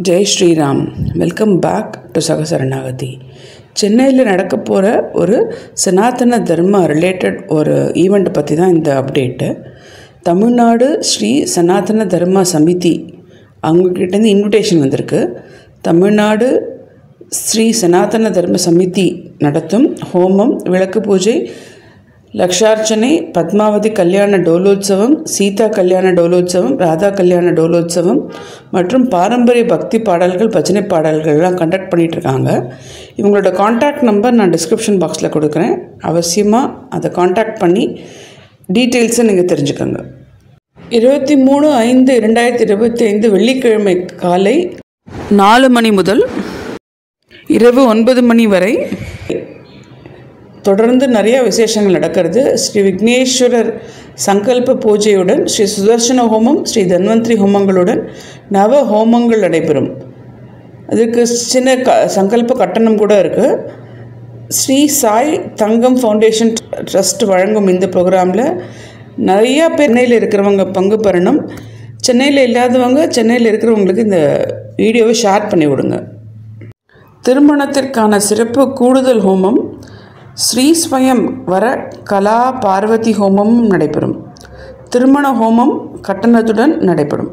Jai Shriram. Welcome back to சகசரணாகதி. சென்னையில் நடக்க போகிற ஒரு சனாதன தர்மா ரிலேட்டட் ஒரு ஈவெண்ட் பற்றி தான் இந்த அப்டேட்டு. தமிழ்நாடு ஸ்ரீ சனாதன தர்மா சமிதி அவங்கக்கிட்டேருந்து இன்விடேஷன் வந்திருக்கு. தமிழ்நாடு ஸ்ரீ சனாதன தர்ம சமிதி நடத்தும் ஹோமம், விளக்கு பூஜை, லக்ஷார்ச்சனை, பத்மாவதி கல்யாண டோலோத்சவம், சீதா கல்யாண டோலோத்சவம், ராதா கல்யாண டோலோத்சவம் மற்றும் பாரம்பரிய பக்தி பாடல்கள், பஜனை பாடல்கள்லாம் கண்டக்ட் பண்ணிகிட்ருக்காங்க. இவங்களோட காண்டாக்ட் நம்பர் நான் டிஸ்கிரிப்ஷன் பாக்ஸில் கொடுக்குறேன். அவசியமாக அதை காண்டாக்ட் பண்ணி டீட்டெயில்ஸை நீங்கள் தெரிஞ்சுக்கோங்க. 23/5/2025 வெள்ளிக்கிழமை காலை 4 மணி முதல் இரவு 9 மணி வரை தொடர்ந்து நிறையா விசேஷங்கள் நடக்கிறது. ஸ்ரீ விக்னேஸ்வரர் சங்கல்ப பூஜையுடன், ஸ்ரீ சுதர்சன ஹோமம், ஸ்ரீ தன்வந்திரி ஹோமங்களுடன் நவ ஹோமங்கள் நடைபெறும். அதுக்கு சின்ன சங்கல்ப கட்டணம் கூட இருக்குது. ஸ்ரீ சாய் தங்கம் ஃபவுண்டேஷன் ட்ரஸ்ட் வழங்கும் இந்த ப்ரோக்ராமில் நிறையா பேர் சென்னையில் இருக்கிறவங்க பங்கு பெறணும். சென்னையில் இல்லாதவங்க சென்னையில் இருக்கிறவங்களுக்கு இந்த வீடியோவை ஷேர் பண்ணி விடுங்க. திருமணத்திற்கான சிறப்பு கூடுதல் ஹோமம் ஸ்ரீ ஸ்வயம் வர கலா பார்வதி ஹோமமும் நடைபெறும். திருமண ஹோமம் கட்டணத்துடன் நடைபெறும்.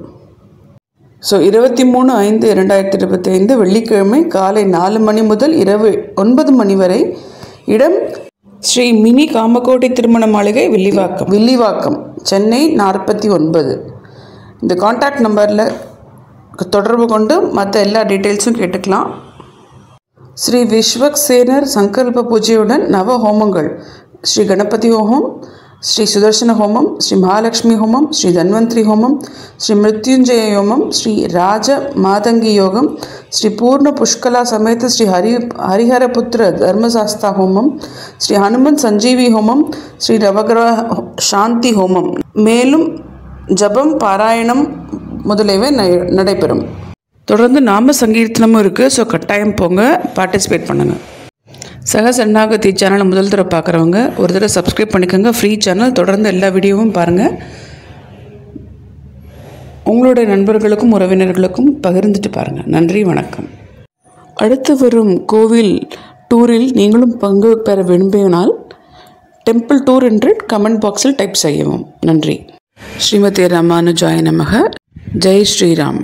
23/5/2025 வெள்ளிக்கிழமை காலை 4 மணி முதல் இரவு 9 மணி வரை. இடம் ஸ்ரீ மினி காமகோட்டி திருமண மாளிகை, வில்லிவாக்கம், சென்னை 49. இந்த காண்டாக்ட் நம்பரில் தொடர்பு கொண்டு மற்ற எல்லா டீட்டெயில்ஸும் கேட்டுக்கலாம். ஸ்ரீ விஸ்வக்சேனர் சங்கல்ப பூஜையுடன் நவ ஹோமங்கள்: ஸ்ரீ கணபதி ஹோமம், ஸ்ரீ சுதர்சன ஹோமம், ஸ்ரீ மகாலட்சுமி ஹோமம், ஸ்ரீ தன்வந்திரி ஹோமம், ஸ்ரீ மிருத்யுஞ்சய ஹோமம், ஸ்ரீ ராஜ மாதங்கி யோகம், ஸ்ரீ பூர்ண புஷ்கலா சமேத ஸ்ரீ ஹரிஹரபுத்திர தர்மசாஸ்தா ஹோமம், ஸ்ரீ ஹனுமன் சஞ்சீவி ஹோமம், ஸ்ரீ நவகிரக சாந்தி ஹோமம், மேலும் ஜபம், பாராயணம் முதலியவை நடைபெறும். தொடர்ந்து நாம சங்கீர்த்தனமும் இருக்குது. ஸோ கட்டாயம் போங்க, பார்ட்டிசிபேட் பண்ணுங்கள். சகசரணாகதி சேனலை முதல் தடவை பார்க்குறவங்க ஒரு தடவை சப்ஸ்கிரைப் பண்ணிக்கோங்க. Free channel. தொடர்ந்து எல்லா வீடியோவும் பாருங்கள். உங்களுடைய நண்பர்களுக்கும் உறவினர்களுக்கும் பகிர்ந்துட்டு பாருங்கள். நன்றி, வணக்கம். அடுத்து வரும் கோவில் டூரில் நீங்களும் பங்கு பெற விரும்பினால் டெம்பிள் டூர் என்று கமெண்ட் பாக்ஸில் டைப் செய்யவும். நன்றி. ஸ்ரீமதே ராமானுஜாய நமக. ஜெய் ஸ்ரீராம்.